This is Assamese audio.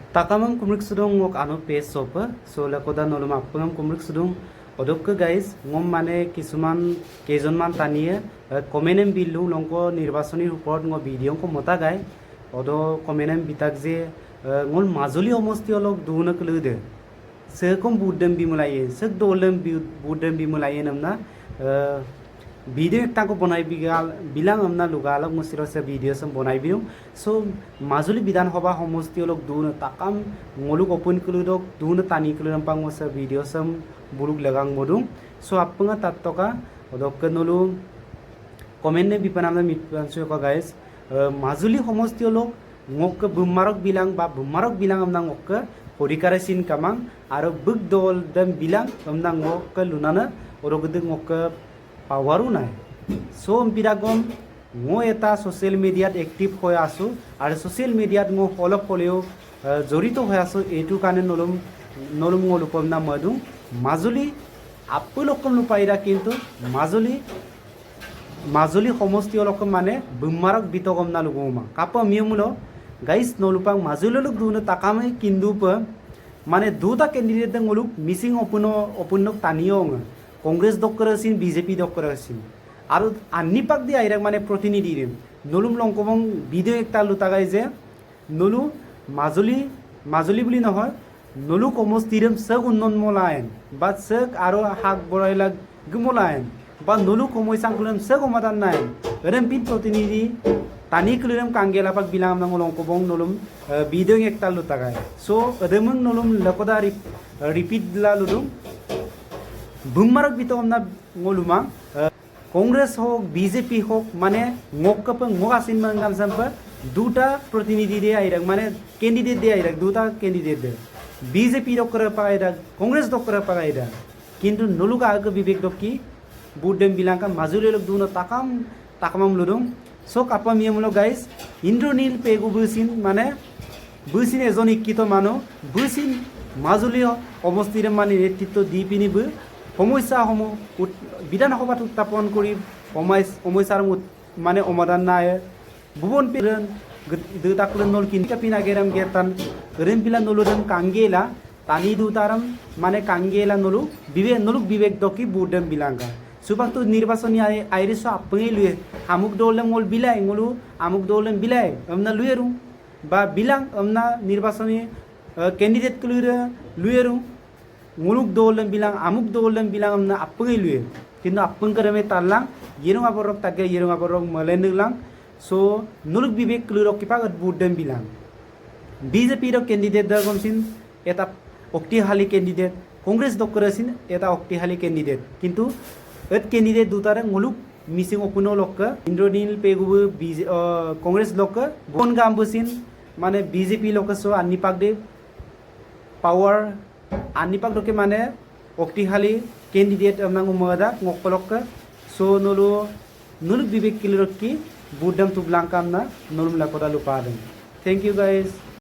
Takamam kumrik sudung ngok anu page sopa so lakoda nolom apungam kumrik sudung odokka guys ngom mane kisuman kejonman taniye komenem billu longko nirbasonir upor ngo video ko mota gai odo komenem bitak je ngol Majuli সমষ্টি অলক দুনা কলুদে সেকম বুডম বিমলায়ে সেক দোলম বুডম বিমলায়ে নামনা ভিডিও একটা को बनाई बिलांग हमना लुगालक मुसिरो से वीडियो सम बनाई बिउ सो মাজুলী विधानसभा समष्टि लोग दून ताकाम मोलुक ओपन कुलुदक दून तानी कुलुरम पांग मस वीडियो सम बुलुक लगांग मोदुं सो आपंगा तत्तका ओदक नलु कमेन्ट ने बिपनामना मिटपानसु का गाइस মাজুলী समष्टि लोग ngok bumarok bilang ba bumarok bilang amna ngok horikare sin kamang aro bug dol dem bilang amna ngok lunana orogde ngok পাওয়ারও নাই সো বিরাগম মো এটা সোশ্যাল মিডিয়াত এক্টিভ হৈ আছো আৰু সোশ্যাল মিডিয়াত মো অলপ হলেও জড়িত হৈ আছো এইটো কাৰণে নলম লোকম না মদু মাজুলী আপোলোকম লুপাইৰা কিন্তু মাজুলী সমষ্টি অলক মানে বুমাৰক বিতগম না লুগমা কাপ মিয়মুলো গাইস নলুপাং মাজুলী লোক দুনে তাকামে কিন্দুপ মানে দুটা ক্যান্ডিডেট দংলুক মিসিং অপনক টানিও কংগ্রেস দক্করাসিন বিজেপি দক্করাসিন আর আন্নিপাক দি আইরাক মানে প্রতিনিধি নলুম লংকবং ভিডিও একটা লুতাগাই যে নলু মাজুলী বুলি নহয় নলু সমষ্টিরম সগ উন্নয়নমূলায়ন বা সগ আরো হাক বড়াইলা গমলায়ন বা নলু সমস্যাগুলো সগ সমাধান নাই এরম পিন প্রতিনিধি টানি কুলুরম কাঙ্গেলাপাক বিলাম নাং লংকবং নলুম ভিডিও একটা লুতাগাই সো এরম নলুম লকদা রিপিট লা লুদুম বুমারক বিতমনা ngoluma কংগ্রেস হোক বিজেপি হোক মানে ngokap ngokasin mangam sampa দুটা প্রতিনিধি দে আইরাক মানে ক্যান্ডিডেট দে আইরাক দুটা ক্যান্ডিডেট দে বিজেপি দকরা পাইরা কংগ্রেস দকরা পাইরা কিন্তু নলুকা আগ বিবেক দকি বুডেম বিলাঙ্কা মাজুলী লোক দুনো তাকামাম লুদুম সো কাপা মিয়ামুলো গাইস ইন্দ্রনীল পেগু বুসিন মানে বুসিন এজন শিক্ষিত মানুহ বুসিন মাজুলী সমষ্টিৰ মানে নেতৃত্ব দি পিনিবো সমস্যাসমূহ বিধানসভাত উত্থাপন কৰি সমস্যাৰ মানে সমাধান নাই ভুবন পিরন দুতাকুলেন নল কিনকা পিনা গেরাম গেতান গরেম পিলা নলুদম কাঙ্গেলা তানি দুতারাম মানে কাঙ্গেলা নলুক বিবেক দকি বুডম বিলাঙ্গা সুবাক্তু নির্বাচনী আইরিস আপঙ্গি লুয়ে আমুক দৌলম ngol bilai ngolu amuk dৌলম bilai amna luyeru বা bilang amna নির্বাচনী ক্যান্ডিডেট কুলুরে লুয়েরু nguluk dৌলম bilang amuk dৌলম bilang amna apngi luye কিন্তু আপং করমে তারলাং yerung aborok tagge yerung aborok malendulang so nuluk bibek klurok kipagat budem bilang BJP র ক্যান্ডিডেট দগমসিন এটা অক্তিহালি ক্যান্ডিডেট কংগ্রেস দকরাসিন এটা অক্তিহালি ক্যান্ডিডেট কিন্তু এত ক্যান্ডিডেট দুতারে nguluk মিসিং অপুনো লক ইন্দ্রনীল পেগুব কংগ্রেস লক বন গামবসিন মানে বিজেপি লক সো আনিপাক দে পাওয়ার আনিপাক দকে মানে অক্তিহালি candidate আমনাং উমাদা ngokkolok so nuluk bibek kilirok ki budam tublangkamna nulum lakoda lupadam thank you guys